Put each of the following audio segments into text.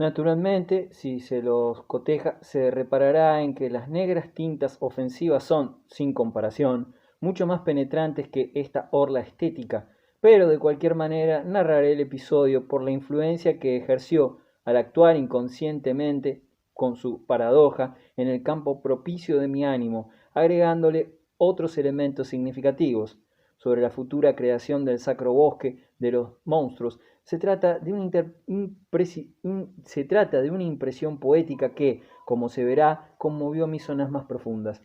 Naturalmente, si se los coteja, se reparará en que las negras tintas ofensivas son, sin comparación, mucho más penetrantes que esta orla estética, pero de cualquier manera narraré el episodio por la influencia que ejerció al actuar inconscientemente con su paradoja en el campo propicio de mi ánimo, agregándole otros elementos significativos sobre la futura creación del sacro bosque de los monstruos. Se trata de una impresión poética que, como se verá, conmovió mis zonas más profundas.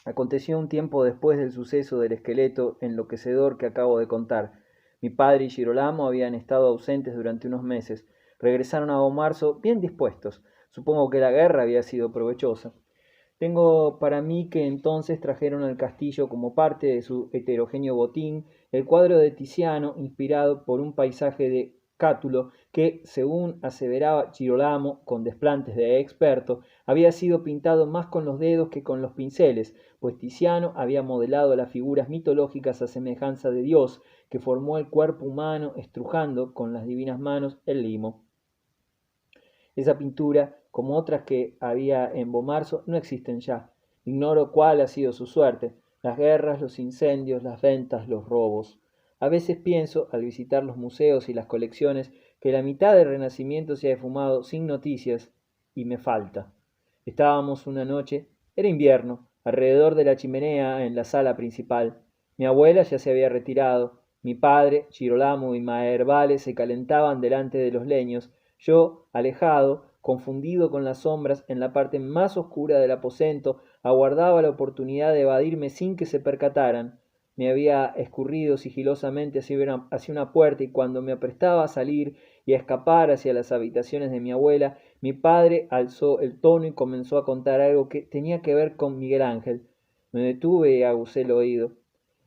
Aconteció un tiempo después del suceso del esqueleto enloquecedor que acabo de contar. Mi padre y Girolamo habían estado ausentes durante unos meses. Regresaron a Bomarzo bien dispuestos. Supongo que la guerra había sido provechosa. Tengo para mí que entonces trajeron al castillo como parte de su heterogéneo botín el cuadro de Tiziano inspirado por un paisaje de Cátulo que, según aseveraba Girolamo con desplantes de experto, había sido pintado más con los dedos que con los pinceles, pues Tiziano había modelado las figuras mitológicas a semejanza de Dios, que formó el cuerpo humano estrujando con las divinas manos el limo. Esa pintura, como otras que había en Bomarzo, no existen ya. Ignoro cuál ha sido su suerte. Las guerras, los incendios, las ventas, los robos. A veces pienso, al visitar los museos y las colecciones, que la mitad del Renacimiento se ha esfumado sin noticias y me falta. Estábamos una noche, era invierno, alrededor de la chimenea en la sala principal. Mi abuela ya se había retirado. Mi padre, Girolamo y Maherbale se calentaban delante de los leños. Yo, alejado, confundido con las sombras, en la parte más oscura del aposento, aguardaba la oportunidad de evadirme sin que se percataran. Me había escurrido sigilosamente hacia una puerta y cuando me aprestaba a salir y a escapar hacia las habitaciones de mi abuela, mi padre alzó el tono y comenzó a contar algo que tenía que ver con Miguel Ángel. Me detuve y aguzé el oído.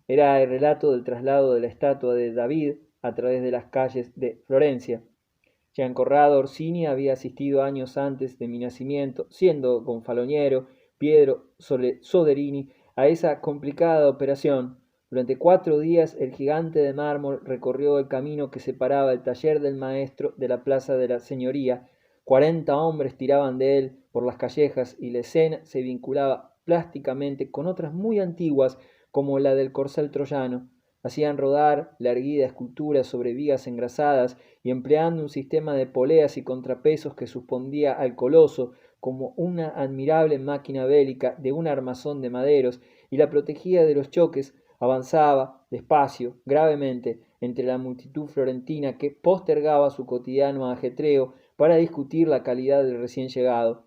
Era el relato del traslado de la estatua de David a través de las calles de Florencia. Giancorrado Orsini había asistido años antes de mi nacimiento, siendo gonfaloniero Pietro Soderini, a esa complicada operación. Durante 4 días el gigante de mármol recorrió el camino que separaba el taller del maestro de la plaza de la señoría. 40 hombres tiraban de él por las callejas y la escena se vinculaba plásticamente con otras muy antiguas como la del corcel troyano. Hacían rodar la erguida escultura sobre vigas engrasadas y empleando un sistema de poleas y contrapesos que suspendía al coloso como una admirable máquina bélica de un armazón de maderos y la protegía de los choques, avanzaba despacio, gravemente, entre la multitud florentina que postergaba su cotidiano ajetreo para discutir la calidad del recién llegado.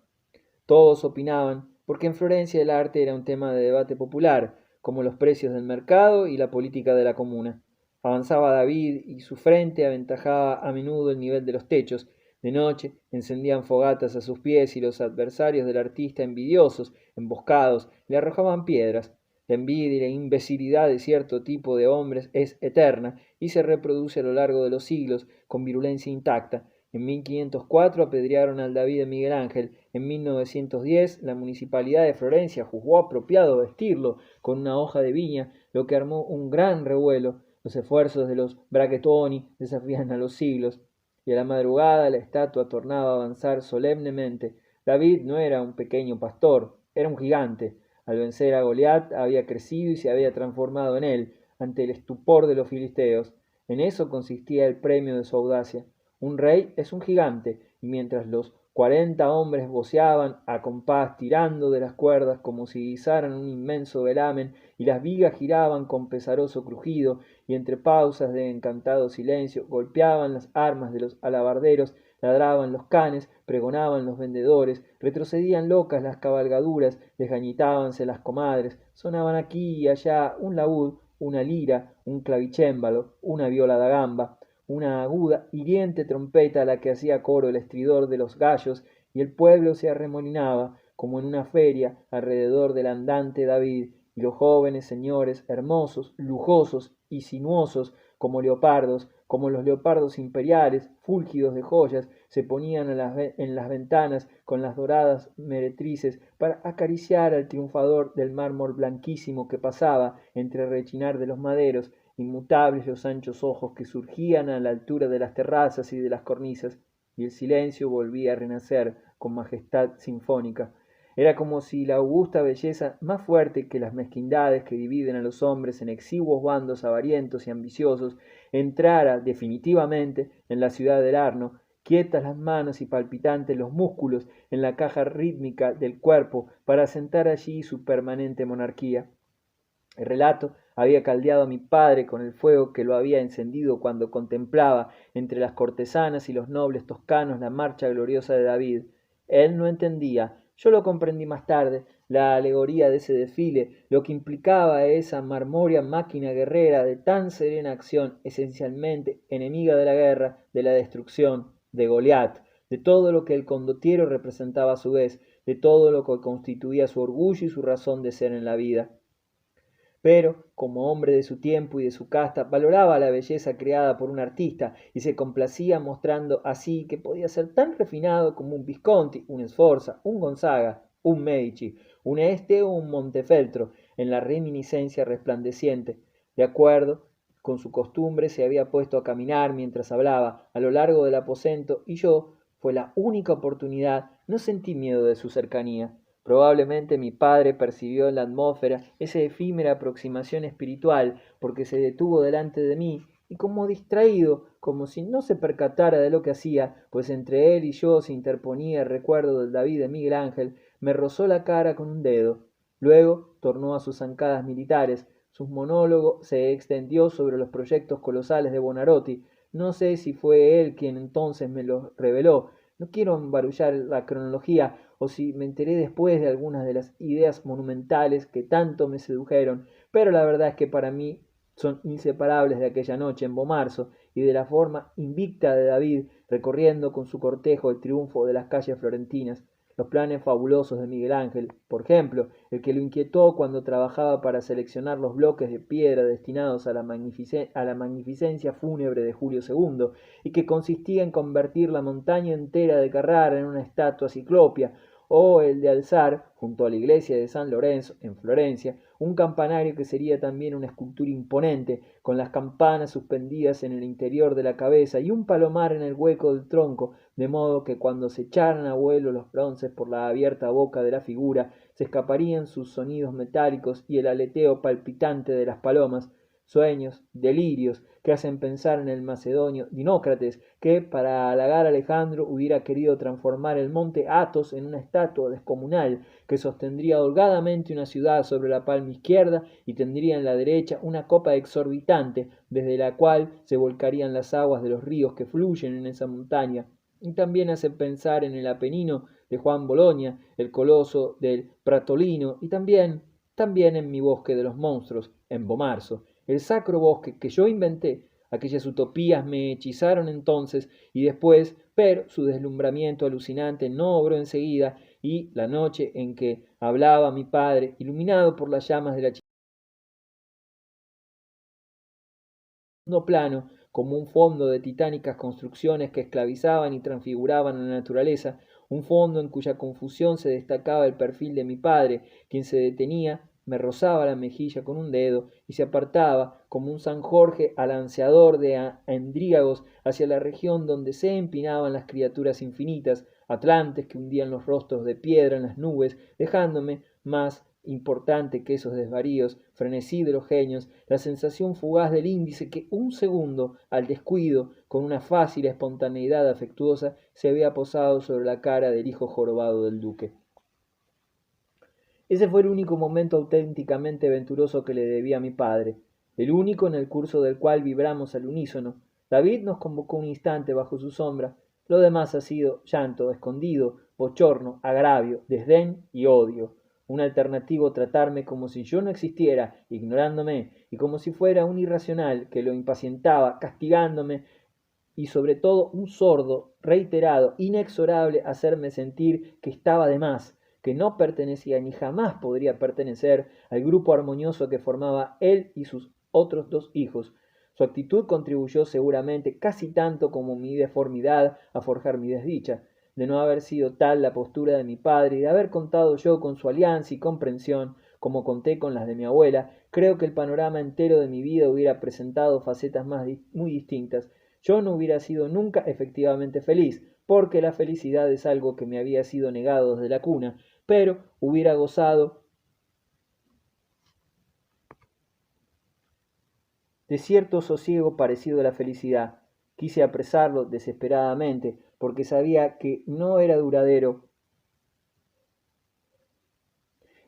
Todos opinaban, porque en Florencia el arte era un tema de debate popular, como los precios del mercado y la política de la comuna. Avanzaba David y su frente aventajaba a menudo el nivel de los techos. De noche encendían fogatas a sus pies y los adversarios del artista, envidiosos, emboscados, le arrojaban piedras. La envidia y la imbecilidad de cierto tipo de hombres es eterna y se reproduce a lo largo de los siglos con virulencia intacta. En 1504 apedrearon al David de Miguel Ángel. En 1910 la municipalidad de Florencia juzgó apropiado vestirlo con una hoja de viña, lo que armó un gran revuelo. Los esfuerzos de los braquetoni desafían a los siglos. Y a la madrugada la estatua tornaba a avanzar solemnemente. David no era un pequeño pastor, era un gigante. Al vencer a Goliat había crecido y se había transformado en él, ante el estupor de los filisteos. En eso consistía el premio de su audacia. Un rey es un gigante, y mientras los 40 hombres voceaban a compás tirando de las cuerdas como si guisaran un inmenso velamen, y las vigas giraban con pesaroso crujido, y entre pausas de encantado silencio golpeaban las armas de los alabarderos, ladraban los canes, pregonaban los vendedores, retrocedían locas las cabalgaduras, desgañitábanse las comadres, sonaban aquí y allá un laúd, una lira, un clavicémbalo, una viola da gamba, una aguda, hiriente trompeta a la que hacía coro el estridor de los gallos, y el pueblo se arremolinaba, como en una feria, alrededor del andante David, y los jóvenes señores, hermosos, lujosos y sinuosos, como los leopardos imperiales, fúlgidos de joyas, se ponían en las ventanas con las doradas meretrices para acariciar al triunfador del mármol blanquísimo que pasaba entre el rechinar de los maderos, inmutables los anchos ojos que surgían a la altura de las terrazas y de las cornisas. y el silencio volvía a renacer con majestad sinfónica. Era como si la augusta belleza, más fuerte que las mezquindades que dividen a los hombres en exiguos bandos avarientos y ambiciosos, entrara definitivamente en la ciudad del Arno, quietas las manos y palpitantes los músculos en la caja rítmica del cuerpo para asentar allí su permanente monarquía. El relato había caldeado a mi padre con el fuego que lo había encendido cuando contemplaba entre las cortesanas y los nobles toscanos la marcha gloriosa de David. Él no entendía, yo lo comprendí más tarde, la alegoría de ese desfile, lo que implicaba esa marmórea máquina guerrera de tan serena acción, esencialmente enemiga de la guerra, de la destrucción, de Goliat, de todo lo que el condottiero representaba a su vez, de todo lo que constituía su orgullo y su razón de ser en la vida. Pero, como hombre de su tiempo y de su casta, valoraba la belleza creada por un artista y se complacía mostrando así que podía ser tan refinado como un Visconti, un Sforza, un Gonzaga, un Medici, un Este o un Montefeltro, en la reminiscencia resplandeciente. De acuerdo con su costumbre, se había puesto a caminar mientras hablaba a lo largo del aposento y yo, fue la única oportunidad, no sentí miedo de su cercanía. Probablemente mi padre percibió en la atmósfera esa efímera aproximación espiritual, porque se detuvo delante de mí y como distraído, como si no se percatara de lo que hacía, pues entre él y yo se interponía el recuerdo del David de Miguel Ángel, me rozó la cara con un dedo. Luego tornó a sus zancadas militares. Su monólogo se extendió sobre los proyectos colosales de Buonarroti. No sé si fue él quien entonces me los reveló. No quiero embarullar la cronología, o si me enteré después de algunas de las ideas monumentales que tanto me sedujeron, pero la verdad es que para mí son inseparables de aquella noche en Bomarzo y de la forma invicta de David recorriendo con su cortejo el triunfo de las calles florentinas. Los planes fabulosos de Miguel Ángel, por ejemplo, el que lo inquietó cuando trabajaba para seleccionar los bloques de piedra destinados a la magnificencia fúnebre de Julio II, y que consistía en convertir la montaña entera de Carrara en una estatua ciclopia, o el de alzar, junto a la iglesia de San Lorenzo, en Florencia, un campanario que sería también una escultura imponente, con las campanas suspendidas en el interior de la cabeza y un palomar en el hueco del tronco, de modo que cuando se echaran a vuelo los bronces por la abierta boca de la figura, se escaparían sus sonidos metálicos y el aleteo palpitante de las palomas, sueños, delirios, que hacen pensar en el macedonio Dinócrates, que para halagar a Alejandro hubiera querido transformar el monte Athos en una estatua descomunal, que sostendría holgadamente una ciudad sobre la palma izquierda y tendría en la derecha una copa exorbitante, desde la cual se volcarían las aguas de los ríos que fluyen en esa montaña. Y también hace pensar en el Apenino de Juan Boloña, el coloso del Pratolino, y también en mi bosque de los monstruos, en Bomarzo, el sacro bosque que yo inventé. Aquellas utopías me hechizaron entonces y después, pero su deslumbramiento alucinante no obró enseguida, y la noche en que hablaba mi padre, iluminado por las llamas de la segundo plano, como un fondo de titánicas construcciones que esclavizaban y transfiguraban a la naturaleza, un fondo en cuya confusión se destacaba el perfil de mi padre, quien se detenía, me rozaba la mejilla con un dedo y se apartaba, como un San Jorge alanceador de endríagos, hacia la región donde se empinaban las criaturas infinitas, atlantes que hundían los rostros de piedra en las nubes, dejándome, más importante que esos desvaríos, frenesí de los genios, la sensación fugaz del índice que un segundo, al descuido, con una fácil espontaneidad afectuosa, se había posado sobre la cara del hijo jorobado del duque. Ese fue el único momento auténticamente venturoso que le debí a mi padre, el único en el curso del cual vibramos al unísono. David nos convocó un instante bajo su sombra, lo demás ha sido llanto escondido, bochorno, agravio, desdén y odio. Un alternativo tratarme como si yo no existiera, ignorándome, y como si fuera un irracional que lo impacientaba, castigándome, y sobre todo un sordo, reiterado, inexorable hacerme sentir que estaba de más, que no pertenecía ni jamás podría pertenecer al grupo armonioso que formaba él y sus otros dos hijos. Su actitud contribuyó seguramente casi tanto como mi deformidad a forjar mi desdicha. De no haber sido tal la postura de mi padre y de haber contado yo con su alianza y comprensión, como conté con las de mi abuela, creo que el panorama entero de mi vida hubiera presentado facetas muy distintas. Yo no hubiera sido nunca efectivamente feliz, porque la felicidad es algo que me había sido negado desde la cuna, pero hubiera gozado de cierto sosiego parecido a la felicidad. Quise apresarlo desesperadamente, porque sabía que no era duradero,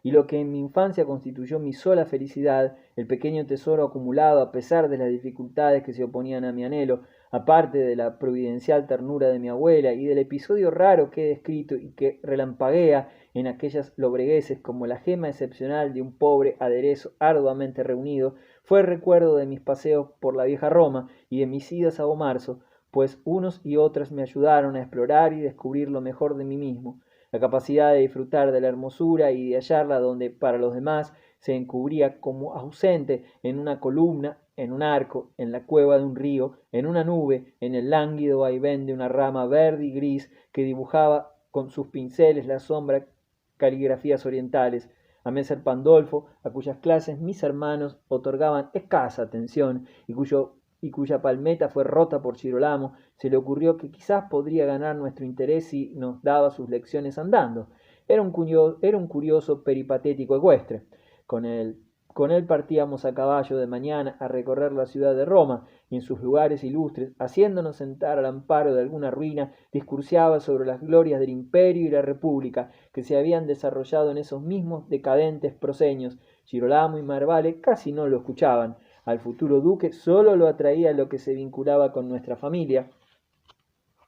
y lo que en mi infancia constituyó mi sola felicidad, el pequeño tesoro acumulado a pesar de las dificultades que se oponían a mi anhelo, aparte de la providencial ternura de mi abuela y del episodio raro que he descrito y que relampaguea en aquellas lobregueces como la gema excepcional de un pobre aderezo arduamente reunido, fue el recuerdo de mis paseos por la vieja Roma y de mis idas a Bomarzo, pues unos y otras me ayudaron a explorar y descubrir lo mejor de mí mismo, la capacidad de disfrutar de la hermosura y de hallarla donde para los demás se encubría como ausente en una columna, en un arco, en la cueva de un río, en una nube, en el lánguido vaivén de una rama verde y gris que dibujaba con sus pinceles la sombra caligrafías orientales. A Messer Pandolfo, a cuyas clases mis hermanos otorgaban escasa atención y cuya palmeta fue rota por Girolamo, se le ocurrió que quizás podría ganar nuestro interés si nos daba sus lecciones andando. Era un curioso peripatético ecuestre. Con él partíamos a caballo de mañana a recorrer la ciudad de Roma, y en sus lugares ilustres, haciéndonos sentar al amparo de alguna ruina, discursiaba sobre las glorias del imperio y la república que se habían desarrollado en esos mismos decadentes proseños. Girolamo y Marvale casi no lo escuchaban. Al futuro duque solo lo atraía lo que se vinculaba con nuestra familia,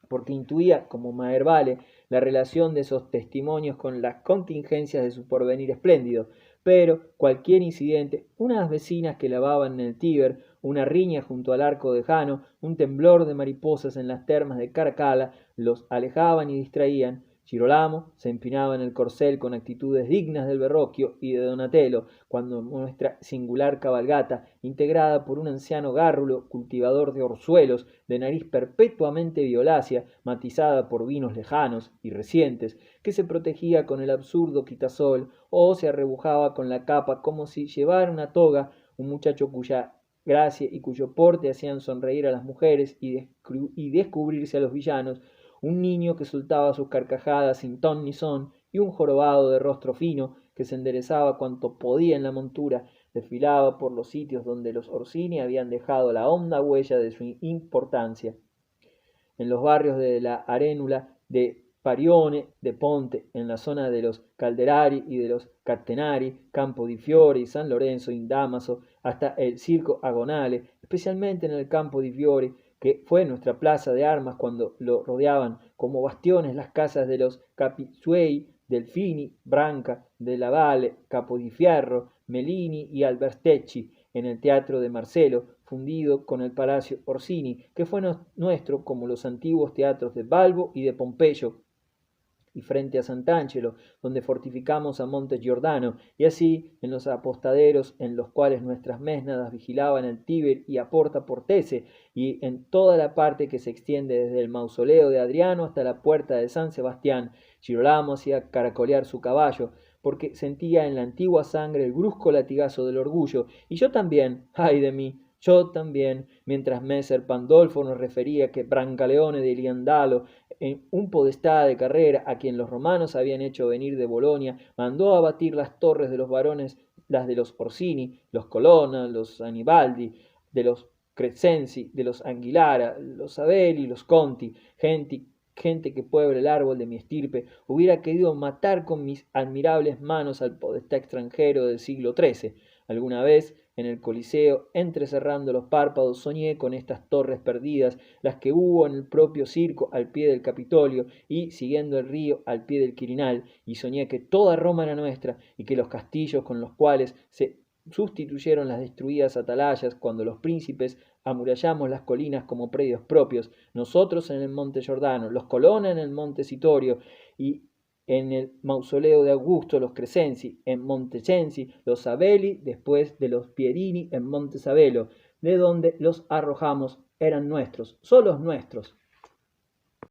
porque intuía, como Maherbale, la relación de esos testimonios con las contingencias de su porvenir espléndido. Pero cualquier incidente, unas vecinas que lavaban en el Tíber, una riña junto al arco de Jano, un temblor de mariposas en las termas de Caracalla, los alejaban y distraían. Girolamo se empinaba en el corcel con actitudes dignas del Verrocchio y de Donatello, cuando nuestra singular cabalgata, integrada por un anciano gárrulo, cultivador de orzuelos, de nariz perpetuamente violácea, matizada por vinos lejanos y recientes, que se protegía con el absurdo quitasol o se arrebujaba con la capa como si llevara una toga, un muchacho cuya gracia y cuyo porte hacían sonreír a las mujeres y descubrirse a los villanos, un niño que soltaba sus carcajadas sin ton ni son, y un jorobado de rostro fino que se enderezaba cuanto podía en la montura, desfilaba por los sitios donde los Orsini habían dejado la honda huella de su importancia. En los barrios de la Arénula, de Parione, de Ponte, en la zona de los Calderari y de los Catenari, Campo di Fiore y San Lorenzo in Damaso, hasta el Circo Agonale, especialmente en el Campo di Fiore, que fue nuestra plaza de armas cuando lo rodeaban como bastiones las casas de los Capizuei, Delfini, Branca, de la Valle, Capodifierro, Melini y Albertecci, en el teatro de Marcelo, fundido con el Palacio Orsini, que fue nuestro como los antiguos teatros de Balbo y de Pompeyo, y frente a Sant'Angelo, donde fortificamos a Monte Giordano, y así en los apostaderos en los cuales nuestras mesnadas vigilaban el Tíber y a Porta Portese, y en toda la parte que se extiende desde el mausoleo de Adriano hasta la puerta de San Sebastián. Girolamo hacía caracolear su caballo, porque sentía en la antigua sangre el brusco latigazo del orgullo, y yo también, ay de mí, yo también, mientras Messer Pandolfo nos refería que Brancaleone de Liandalo, un podestá de carrera a quien los romanos habían hecho venir de Bolonia, mandó abatir las torres de los varones, las de los Orsini, los Colonna, los Anibaldi, de los Crescenzi, de los Anguilara, los Sabelli, los Conti, gente que puebla el árbol de mi estirpe, hubiera querido matar con mis admirables manos al podestá extranjero del siglo XIII. Alguna vez, en el Coliseo, entrecerrando los párpados, soñé con estas torres perdidas, las que hubo en el propio circo al pie del Capitolio y, siguiendo el río, al pie del Quirinal, y soñé que toda Roma era nuestra y que los castillos con los cuales se sustituyeron las destruidas atalayas cuando los príncipes amurallamos las colinas como predios propios, nosotros en el monte Giordano, los Colonna en el monte Sitorio y en el mausoleo de Augusto los Crescenzi, en Monte Cenci, los Sabelli, después de los Pierini en Monte Sabelo, de donde los arrojamos, eran nuestros, solos nuestros.